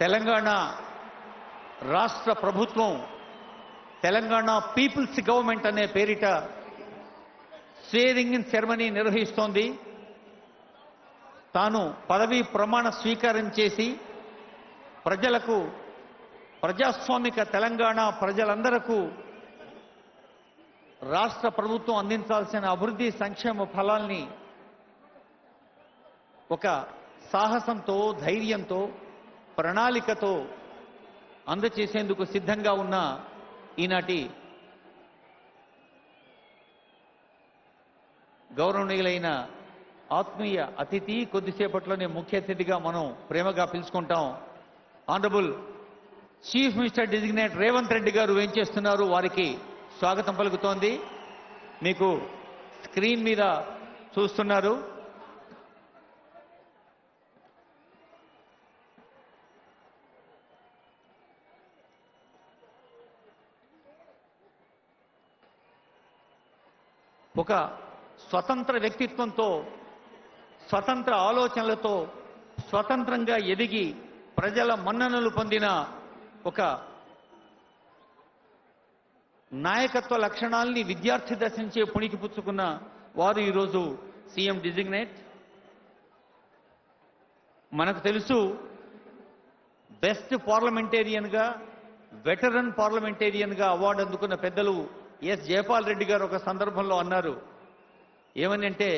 తెలంగాణ రాష్ట్ర ప్రభుత్వం Telangana peoples government అనే పేరిట స్వేరింగ్ ఇన్ సెరమనీ నిర్వహిస్తోంది. తాను పదవీ ప్రమాణ స్వీకారం చేసి ప్రజలకు ప్రజాస్వామిక తెలంగాణ ప్రజలందరకు రాష్ట్ర ప్రభుత్వం అందించాల్సిన అభివృద్ధి సంక్షేమ ఫలాల్ని ఒక సాహసంతో ధైర్యంతో ప్రణాళికతో అందచేసేందుకు సిద్ధంగా ఉన్న ఈనాటి గౌరవనీయులైన ఆత్మీయ అతిథి కొద్దిసేపట్లోనే ముఖ్య అతిథిగా మనం ప్రేమగా పిలుచుకుంటాం. Honourable chief minister designate Revanth Reddy గారు వేంచేస్తున్నారు. వారికి స్వాగతం పలుకుతోంది. మీకు స్క్రీన్ మీద చూస్తున్నారు. ఒక స్వతంత్ర వ్యక్తిత్వంతో స్వతంత్ర ఆలోచనలతో స్వతంత్రంగా ఎదిగి ప్రజల మన్ననలు పొందిన ఒక నాయకత్వ లక్షణాల్ని విద్యార్థి దశ నుంచే పుణికిపుచ్చుకున్న వారు ఈరోజు సీఎం డిజిగ్నేట్. మనకు తెలుసు బెస్ట్ పార్లమెంటేరియన్గా వెటరన్ పార్లమెంటేరియన్గా అవార్డు అందుకున్న పెద్దలు ఎస్ జయపాల్ రెడ్డి గారు ఒక సందర్భంలో అన్నారు. ఏమని అంటే,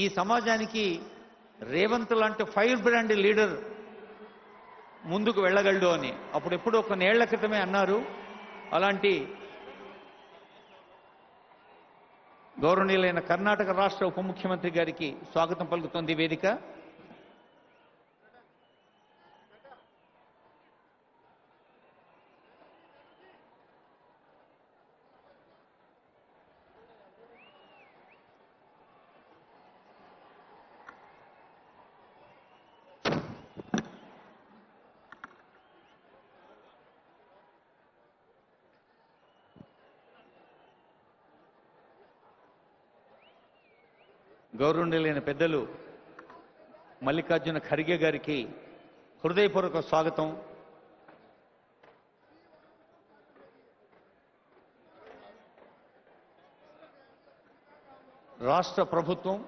ఈ సమాజానికి రేవంత్ లాంటి ఫైర్ బ్రాండ్ లీడర్ ముందుకు వెళ్ళగలడు అని. అప్పుడు ఎప్పుడో కొన్నేళ్ల క్రితమే అన్నారు. అలాంటి గౌరవనీయులైన కర్ణాటక రాష్ట్ర ఉప ముఖ్యమంత్రి గారికి స్వాగతం పలుకుతోంది వేదిక. గౌరవనీయులైన పెద్దలు మల్లికార్జున ఖర్గే గారికి హృదయపూర్వక స్వాగతం. రాష్ట్ర ప్రభుత్వం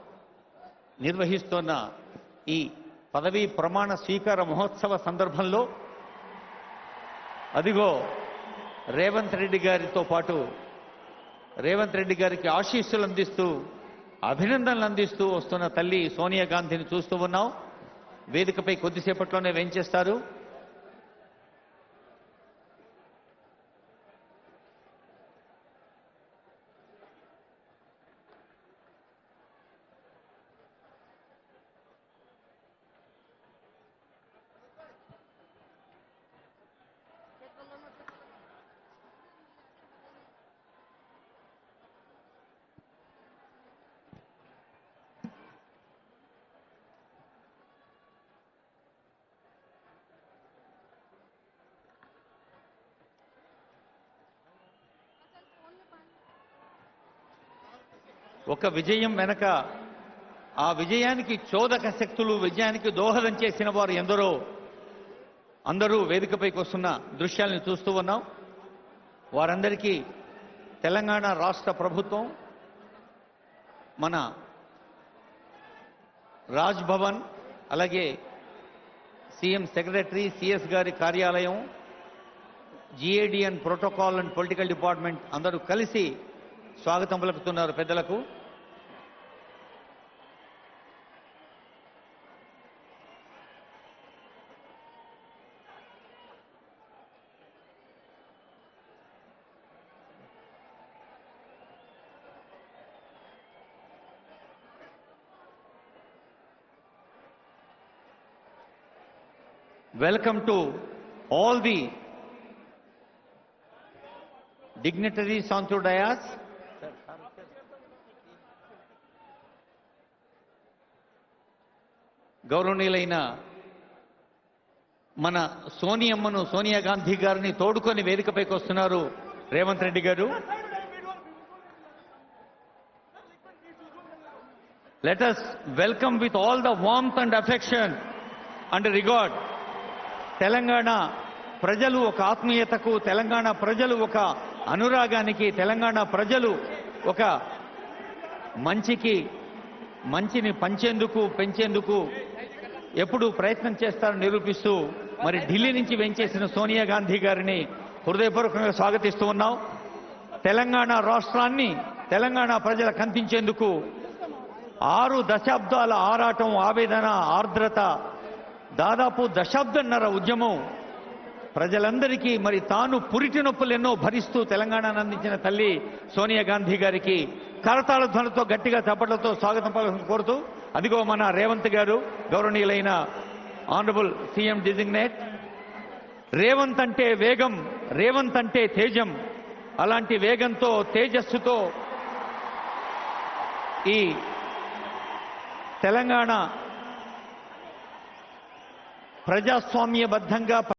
నిర్వహిస్తున్న ఈ పదవీ ప్రమాణ స్వీకార మహోత్సవ సందర్భంలో అదిగో రేవంత్ రెడ్డి గారితో పాటు రేవంత్ రెడ్డి గారికి ఆశీస్సులు అందిస్తూ అభినందనలు అందిస్తూ వస్తున్న తల్లి సోనియా గాంధీని చూస్తూ ఉన్నాం. వేదికపై కొద్దిసేపట్లోనే వేంచేస్తారు. ఒక విజయం వెనక ఆ విజయానికి చోదక శక్తులు, విజయానికి దోహదం చేసిన వారు ఎందరో అందరూ వేదికపైకి వస్తున్న దృశ్యాలను చూస్తూ ఉన్నాం. వారందరికీ తెలంగాణ రాష్ట్ర ప్రభుత్వం, మన రాజ్ భవన్, అలాగే సీఎం సెక్రటరీ సిఎస్ గారి కార్యాలయం, GAD and protocol and political department అందరూ కలిసి స్వాగతం పలుకుతున్నారు పెద్దలకు. Welcome to all the dignitaries onto dais. గౌరవనీయులైన మన సోనియమ్మను, సోనియా గాంధీ గారిని తోడుకొని వేదికపైకి వస్తున్నారు రేవంత్ రెడ్డి గారు. Let us welcome with all the warmth and affection and regard Telangana ప్రజలు ఒక ఆత్మీయతకు, తెలంగాణ ప్రజలు ఒక అనురాగానికి, తెలంగాణ ప్రజలు ఒక మంచిని పంచేందుకు, పెంచేందుకు ఎప్పుడు ప్రయత్నం చేస్తారని నిరూపిస్తూ మరి ఢిల్లీ నుంచి వెంచేసిన సోనియా గాంధీ గారిని హృదయపూర్వకంగా స్వాగతిస్తూ ఉన్నాం. తెలంగాణ రాష్ట్రాన్ని తెలంగాణ ప్రజలకు అందించేందుకు 6 దశాబ్దాల ఆరాటం, ఆవేదన, ఆర్ద్రత, దాదాపు దశాబ్దన్నర ఉద్యమం, ప్రజలందరికీ మరి తాను పురిటి నొప్పులు ఎన్నో భరిస్తూ తెలంగాణను అందించిన తల్లి సోనియా గాంధీ గారికి కరతాళ ధ్వనులతో గట్టిగా చప్పట్లతో స్వాగతం పలకడం కోరుతూ, అదిగో మన రేవంత్ గారు, గౌరవనీయులైన ఆనరబుల్ సీఎం డిజిగ్నేట్. రేవంత్ అంటే వేగం, రేవంత్ అంటే తేజం. అలాంటి వేగంతో, తేజస్సుతో ఈ తెలంగాణ ప్రజాస్వామ్యబద్ధంగా